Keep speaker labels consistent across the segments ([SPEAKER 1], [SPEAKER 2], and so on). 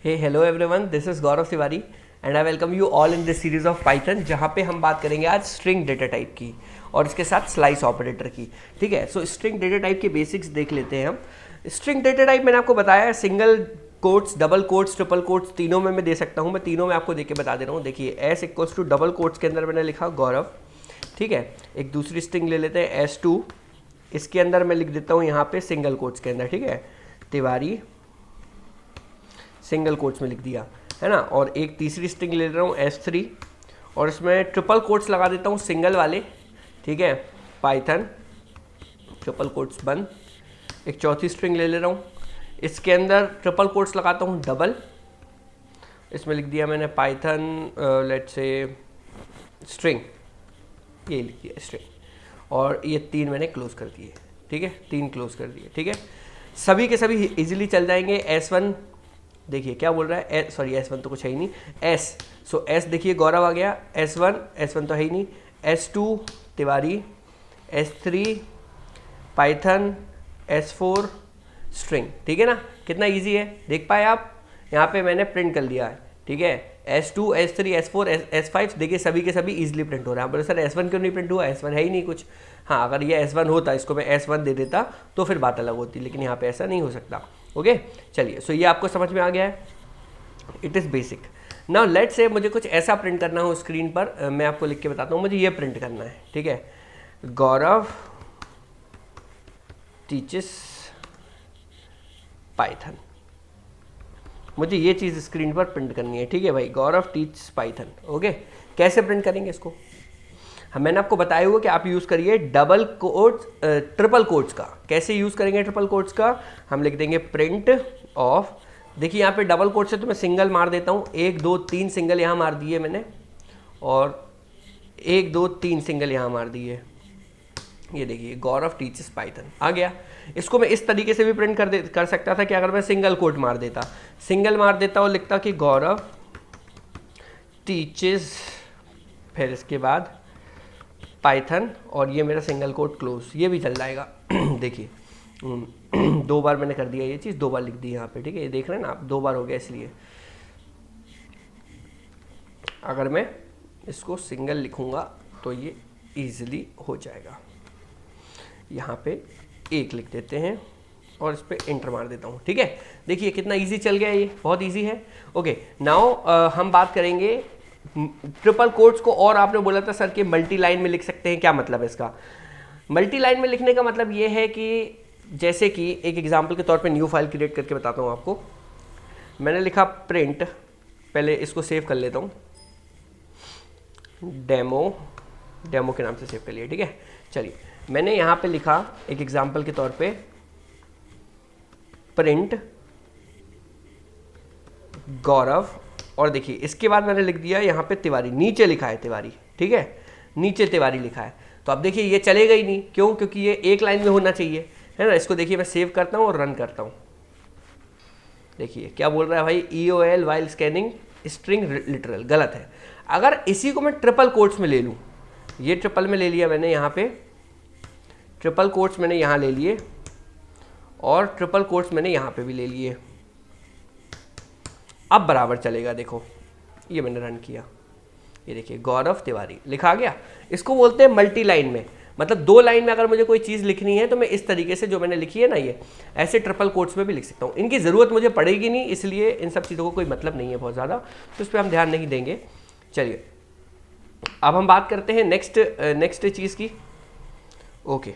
[SPEAKER 1] Hey hello everyone, this is Gaurav Tiwari and I welcome you all in this series of Python, जहाँ पे हम बात करेंगे आज स्ट्रिंग डेटा टाइप की और इसके साथ स्लाइस ऑपरेटर की। ठीक है, सो स्ट्रिंग डेटा टाइप के बेसिक्स देख लेते हैं हम। स्ट्रिंग डेटा टाइप मैंने आपको बताया है, single quotes, double quotes, triple quotes, तीनों में मैं दे सकता हूँ। मैं तीनों में आपको देख के बता दे रहा हूँ। देखिए s equals to double quotes के अंदर मैंने लिखा गौरव। ठीक है, एक दूसरी स्ट्रिंग ले लेते हैं S2, इसके अंदर मैं लिख देता हूँ यहाँ पे सिंगल कोट्स के अंदर। ठीक है, तिवारी सिंगल कोट्स में लिख दिया है ना। और एक तीसरी स्ट्रिंग ले रहा हूँ S3 और इसमें ट्रिपल कोट्स लगा देता हूँ सिंगल वाले। ठीक है, पाइथन ट्रिपल कोट्स बंद। एक चौथी स्ट्रिंग ले रहा हूँ, इसके अंदर ट्रिपल कोट्स लगाता हूँ डबल। इसमें लिख दिया मैंने पाइथन लेट्स से स्ट्रिंग, ये लिख दिया स्ट्रिंग। और ये तीन मैंने क्लोज कर दिए। ठीक है, तीन क्लोज कर दिए। ठीक है, सभी के सभी इजीली चल जाएंगे। S1 देखिए क्या बोल रहा है, सॉरी S1 तो कुछ है ही नहीं, S। सो S देखिए गौरव आ गया, S1 तो है ही नहीं, S2 Tiwari, S3 Python, S4 string. ठीक है ना, कितना इजी है देख पाए आप। यहाँ पे मैंने प्रिंट कर लिया है। ठीक है, S2 S3 S4 S5 देखिए सभी के सभी इजीली प्रिंट हो रहा है। बोले सर S1 क्यों नहीं प्रिंट हुआ, S1 है ही नहीं कुछ। हाँ, अगर ये S1 होता, इसको मैं S1 दे देता तो फिर बात अलग होती, लेकिन यहाँ पे ऐसा नहीं हो सकता। ओके, चलिए, सो ये आपको समझ में आ गया है। It is basic. Now let's say मुझे कुछ ऐसा प्रिंट करना हो स्क्रीन पर, मैं आपको लिख के बताता हूँ। मुझे ये प्रिंट करना है। ठीक है, गौरव टीचेस पाइथन, मुझे ये चीज़ स्क्रीन पर प्रिंट करनी है। ठीक है भाई, गौरव टीच पाइथन। ओके, कैसे प्रिंट करेंगे इसको? मैंने आपको बताया हुआ कि आप यूज़ करिए डबल कोट्स, ट्रिपल कोट्स का। कैसे यूज़ करेंगे ट्रिपल कोट्स का? हम लिख देंगे प्रिंट ऑफ। देखिए यहाँ पे डबल कोट्स से तो मैं सिंगल मार देता हूँ, 1 2 3 सिंगल यहाँ मार दिए मैंने, और 1 2 3 सिंगल यहाँ मार दिए। ये देखिए गौरव टीचेस पाइथन आ गया। इसको मैं इस तरीके से भी प्रिंट कर सकता था कि अगर मैं सिंगल कोट मार देता और लिखता कि गौरव टीचेस, फिर इसके बाद पाइथन, और ये मेरा सिंगल कोट क्लोज, ये भी चल जाएगा। देखिए 2 बार मैंने कर दिया ये चीज़, 2 बार लिख दी यहाँ पे। ठीक है, ये देख रहे हैं ना आप, 2 बार हो गया। इसलिए अगर मैं इसको सिंगल लिखूँगा तो ये ईजिली हो जाएगा। यहाँ पे 1 लिख देते हैं और इस पर इंटर मार देता हूँ। ठीक है, देखिए कितना इजी चल गया, ये बहुत इजी है। ओके, नाउ हम बात करेंगे ट्रिपल कोट्स को। और आपने बोला था सर कि मल्टी लाइन में लिख सकते हैं, क्या मतलब है इसका? मल्टी लाइन में लिखने का मतलब ये है कि जैसे कि एक एग्जांपल के तौर पे न्यू फाइल क्रिएट करके बताता हूँ आपको। मैंने लिखा प्रिंट, पहले इसको सेव कर लेता हूँ, डेमो के नाम से सेव कर लिया। ठीक है, चलिए मैंने यहाँ पे लिखा एक एग्जांपल के तौर पे प्रिंट गौरव, और देखिए इसके बाद मैंने लिख दिया यहाँ पे तिवारी, नीचे लिखा है तिवारी। ठीक है, नीचे तिवारी लिखा है। तो अब देखिए ये चलेगा ही नहीं, क्यों? क्योंकि ये एक लाइन में होना चाहिए, है ना। इसको देखिए मैं सेव करता हूँ और रन करता हूँ। देखिए क्या बोल रहा है भाई, EOL while scanning string literal, गलत है। अगर इसी को मैं ट्रिपल कोट्स में ले लूँ, ये ट्रिपल में ले लिया मैंने, यहाँ पे ट्रिपल कोट्स मैंने यहाँ ले लिए और ट्रिपल कोट्स मैंने यहाँ पे भी ले लिए, अब बराबर चलेगा। देखो ये मैंने रन किया, ये देखिए गौरव तिवारी लिखा आ गया। इसको बोलते हैं मल्टी लाइन में, मतलब 2 लाइन में अगर मुझे कोई चीज़ लिखनी है तो मैं इस तरीके से जो मैंने लिखी है ना, ये ऐसे ट्रिपल कोट्स में भी लिख सकता हूँ। इनकी ज़रूरत मुझे पड़ेगी नहीं, इसलिए इन सब चीज़ों को कोई मतलब नहीं है बहुत ज़्यादा, तो इस पर हम ध्यान नहीं देंगे। चलिए अब हम बात करते हैं नेक्स्ट चीज़ की। ओके,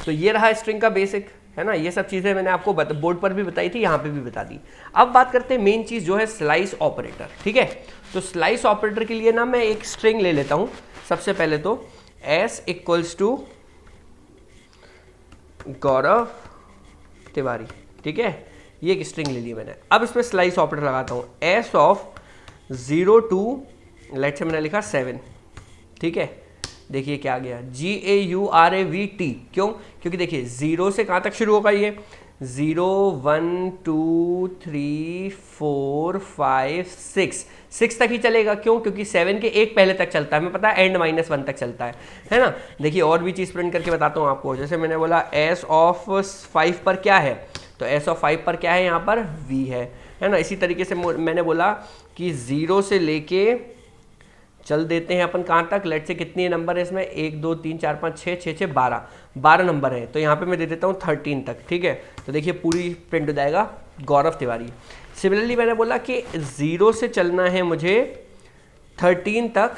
[SPEAKER 1] तो ये रहा स्ट्रिंग का बेसिक, है ना। ये सब चीज़ें मैंने आपको बोर्ड पर भी बताई थी, यहाँ पे भी बता दी। अब बात करते हैं मेन चीज़ जो है स्लाइस ऑपरेटर। ठीक है, तो स्लाइस ऑपरेटर के लिए ना मैं एक स्ट्रिंग ले लेता हूँ। सबसे पहले तो S इक्वल्स टू गौरव तिवारी। ठीक है, ये एक स्ट्रिंग ले ली मैंने। अब इसमें स्लाइस ऑपरेटर लगाता हूँ, S ऑफ 0 to लेट से मैंने लिखा 7। ठीक है, देखिए क्या आ गया, GAURAVT। क्यों? क्योंकि देखिए 0 से कहाँ तक शुरू होगा, ये 0 1 2 3 4 5 6 तक ही चलेगा। क्यों? क्योंकि 7 के एक पहले तक चलता है, हमें पता है एंड -1 तक चलता है ना। देखिए और भी चीज़ प्रिंट करके बताता हूँ आपको। जैसे मैंने बोला S ऑफ 5 पर क्या है, तो एस ऑफ 5 पर क्या है यहाँ पर v है ना। इसी तरीके से मैंने बोला कि 0 से लेके चल देते हैं अपन कहाँ तक, लेट से कितने नंबर है इसमें, 1 2 3 4 5 6 6 6 12 नंबर है, तो यहाँ पे मैं दे देता हूँ 13 तक, ठीक है। तो देखिए पूरी प्रिंट हो जाएगा गौरव तिवारी। सिमिलरली मैंने बोला कि 0 से चलना है मुझे 13 तक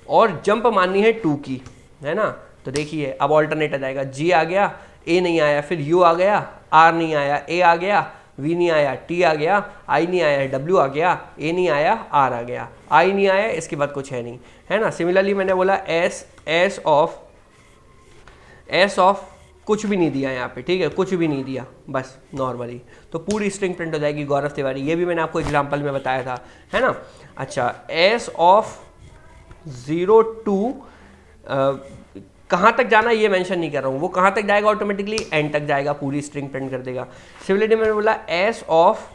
[SPEAKER 1] और जंप माननी है 2 की, है ना। तो देखिए अब ऑल्टरनेट आ जाएगा, G आ गया, A नहीं आया, फिर U आ गया, R नहीं आया, A आ गया, V नहीं आया, T आ गया, I नहीं आया, W आ गया, A नहीं आया, R आ गया, I नहीं आया, इसके बाद कुछ है नहीं, है ना। सिमिलरली मैंने बोला S ऑफ कुछ भी नहीं दिया यहाँ पे, ठीक है, कुछ भी नहीं दिया, बस नॉर्मली, तो पूरी स्ट्रिंग प्रिंट हो जाएगी गौरव तिवारी। ये भी मैंने आपको एग्जांपल में बताया था, है ना। अच्छा, S ऑफ 0 to कहाँ तक जाना ये मेंशन नहीं कर रहा हूँ, वो कहाँ तक जाएगा ऑटोमेटिकली एंड तक जाएगा, पूरी स्ट्रिंग प्रिंट कर देगा। सिमिलरली मैंने बोला S ऑफ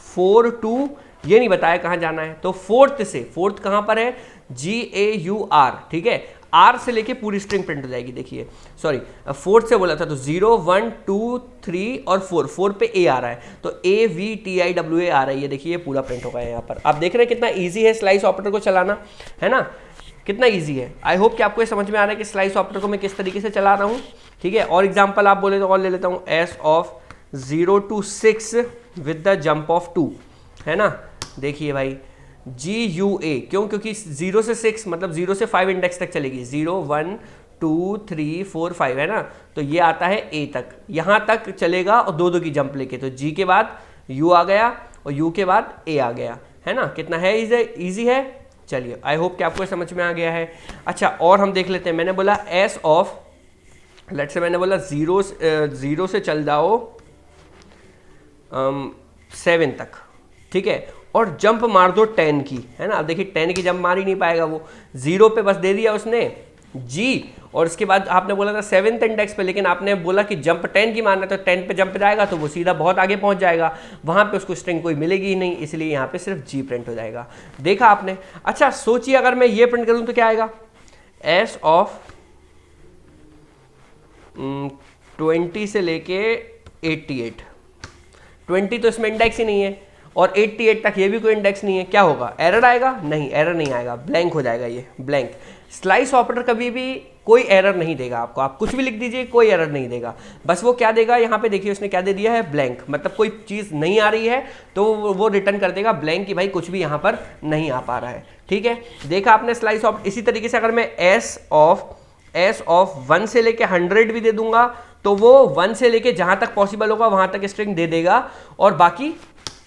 [SPEAKER 1] 4 to, ये नहीं बताया कहाँ जाना है, तो फोर्थ कहाँ पर है, GAUR, ठीक है, R से लेके पूरी स्ट्रिंग प्रिंट हो जाएगी। देखिए सॉरी, फोर्थ से बोला था, तो 0 1 2 3 और 4 पे A आ रहा है, तो AVTIWA आ रहा है, ये देखिए ये पूरा प्रिंट होगा यहाँ पर। आप देख रहे हैं कितना ईजी है स्लाइस ऑपरेटर को चलाना, है ना, कितना इजी है। आई होप कि आपको ये समझ में आ रहा है कि स्लाइस ऑपरेटर को मैं किस तरीके से चला रहा हूँ, ठीक है। और एग्जांपल आप बोले तो और ले लेता हूँ, S of 0 to 6 with the jump of 2, है ना। देखिए भाई GUA, क्यों, क्योंकि 0 से 6 मतलब 0 से 5 इंडेक्स तक चलेगी, 0 1 2 3 4 5, है ना। तो ये आता है A तक, यहाँ तक चलेगा और 2 2 की जंप लेके, तो G के बाद U आ गया और U के बाद A आ गया, है ना। कितना है ईजी है। चलिए आई होप कि आपको समझ में आ गया है। अच्छा, और हम देख लेते हैं, मैंने बोला S ऑफ, लेट्स से मैंने बोला 0 से चल जाओ 7 तक, ठीक है, और जंप मार दो 10 की, है ना। अब देखिए 10 की जंप मार ही नहीं पाएगा वो, 0 पे बस दे दिया उसने G, और इसके बाद आपने बोला था 7th इंडेक्स पे, लेकिन आपने बोला कि जंप 10 की मारना, तो 10 पे जंप जाएगा तो वो सीधा बहुत आगे पहुंच जाएगा, वहां पे उसको स्ट्रिंग कोई मिलेगी ही नहीं, इसलिए यहाँ पे सिर्फ G प्रिंट हो जाएगा। देखा आपने। अच्छा सोचिए अगर मैं ये प्रिंट करूं तो क्या आएगा, S ऑफ 20 से लेके 88, 20 तो इसमें इंडेक्स ही नहीं है और 88 तक ये भी कोई इंडेक्स नहीं है, क्या होगा, एरर आएगा, नहीं एरर नहीं आएगा, ब्लैंक हो जाएगा ये, ब्लैंक। स्लाइस ऑपरेटर कभी भी कोई एरर नहीं देगा आपको, आप कुछ भी लिख दीजिए कोई एरर नहीं देगा, बस वो क्या देगा, यहाँ पे देखिए उसने क्या दे दिया है, ब्लैंक, मतलब कोई चीज़ नहीं आ रही है तो वो रिटर्न कर देगा ब्लैंक कि भाई कुछ भी यहाँ पर नहीं आ पा रहा है, ठीक है। देखा आपने स्लाइस ऑफ। इसी तरीके से अगर मैं S ऑफ 1 से लेके 100 भी दे दूंगा तो वो 1 से लेके जहाँ तक पॉसिबल होगा वहाँ तक स्ट्रिंग दे देगा और बाकी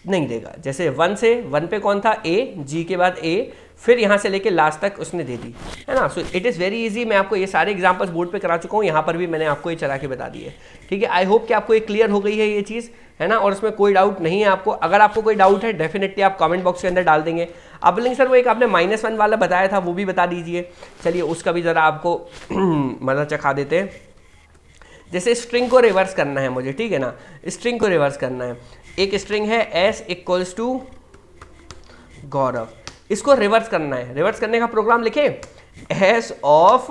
[SPEAKER 1] नहीं देगा। जैसे 1 पे कौन था, A, G के बाद A, फिर यहाँ से लेके लास्ट तक उसने दे दी, है ना। So it is very easy. मैं आपको ये सारे एग्जांपल्स बोर्ड पे करा चुका हूँ, यहाँ पर भी मैंने आपको ये चला के बता दी है, ठीक है। आई होप कि आपको ये क्लियर हो गई है ये चीज़, है ना, और उसमें कोई डाउट नहीं है आपको। अगर आपको कोई डाउट है डेफिनेटली आप कमेंट बॉक्स के अंदर डाल देंगे। अब बोलेंगे सर वो एक आपने -1 वाला बताया था वो भी बता दीजिए। चलिए उसका भी ज़रा आपको मज़ा चखा देते हैं। जैसे स्ट्रिंग को रिवर्स करना है मुझे, ठीक है ना, स्ट्रिंग को रिवर्स करना है। एक स्ट्रिंग है S इक्वल्स टू गौरव, इसको रिवर्स करना है। रिवर्स करने का प्रोग्राम लिखे, S ऑफ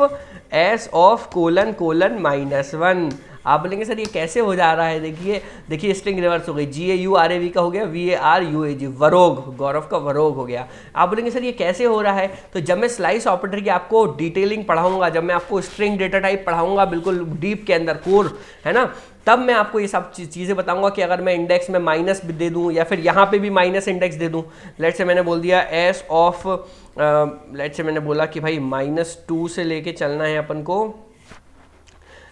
[SPEAKER 1] ::-1। आप बोलेंगे सर ये कैसे हो जा रहा है, देखिए स्ट्रिंग रिवर्स हो गई, GAURAV का हो गया VARUAG, वरोग, गौरव का वरोग हो गया। आप बोलेंगे सर ये कैसे हो रहा है, तो जब मैं स्लाइस ऑपरेटर की आपको डिटेलिंग पढ़ाऊंगा, जब मैं आपको स्ट्रिंग डेटा टाइप पढ़ाऊंगा बिल्कुल डीप के अंदर कोर, है ना, तब मैं आपको ये सब चीज़ें बताऊंगा कि अगर मैं इंडेक्स में माइनस दे दूं या फिर यहाँ पे भी माइनस इंडेक्स दे दूं। लेट्स से मैंने बोल दिया S ऑफ लेट्स से मैंने बोला कि भाई -2 से लेके चलना है अपन को,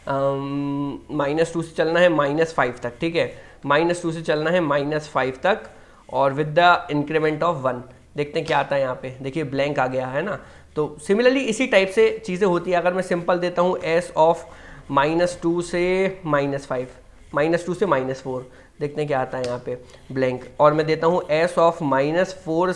[SPEAKER 1] -2 से चलना है -5 तक, ठीक है, -2 से चलना है -5 तक और विद द इंक्रीमेंट ऑफ 1। देखते हैं क्या आता है यहाँ पे, देखिए ब्लैंक आ गया, है ना। तो सिमिलरली इसी टाइप से चीज़ें होती है। अगर मैं सिंपल देता हूँ S ऑफ -2 से -5, -2 से -4, देखते हैं क्या आता है यहाँ पे, ब्लैंक। और मैं देता हूँ S ऑफ -4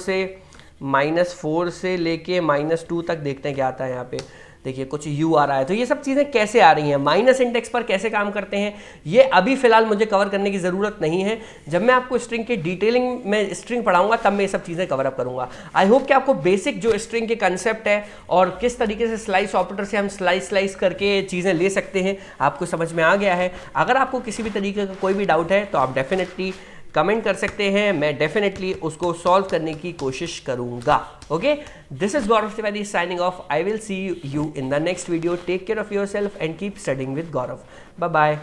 [SPEAKER 1] से लेके -2 तक, देखते हैं क्या आता है यहाँ पे, देखिए कुछ यू आ रहा है, तो ये सब चीज़ें कैसे आ रही हैं, माइनस इंडेक्स पर कैसे काम करते हैं, ये अभी फिलहाल मुझे कवर करने की ज़रूरत नहीं है। जब मैं आपको स्ट्रिंग की डिटेलिंग में स्ट्रिंग पढ़ाऊंगा तब मैं ये सब चीज़ें कवर अप करूंगा। आई होप कि आपको बेसिक जो स्ट्रिंग के कंसेप्ट है और किस तरीके से स्लाइस ऑपरेटर से हम स्लाइस करके चीज़ें ले सकते हैं आपको समझ में आ गया है। अगर आपको किसी भी तरीके का कोई भी डाउट है तो आप डेफिनेटली कमेंट कर सकते हैं, मैं डेफिनेटली उसको सॉल्व करने की कोशिश करूंगा। Okay, this is Gaurav Trivedi signing off. I will see you in the next video. Take care of yourself and keep studying with Gaurav. Bye bye.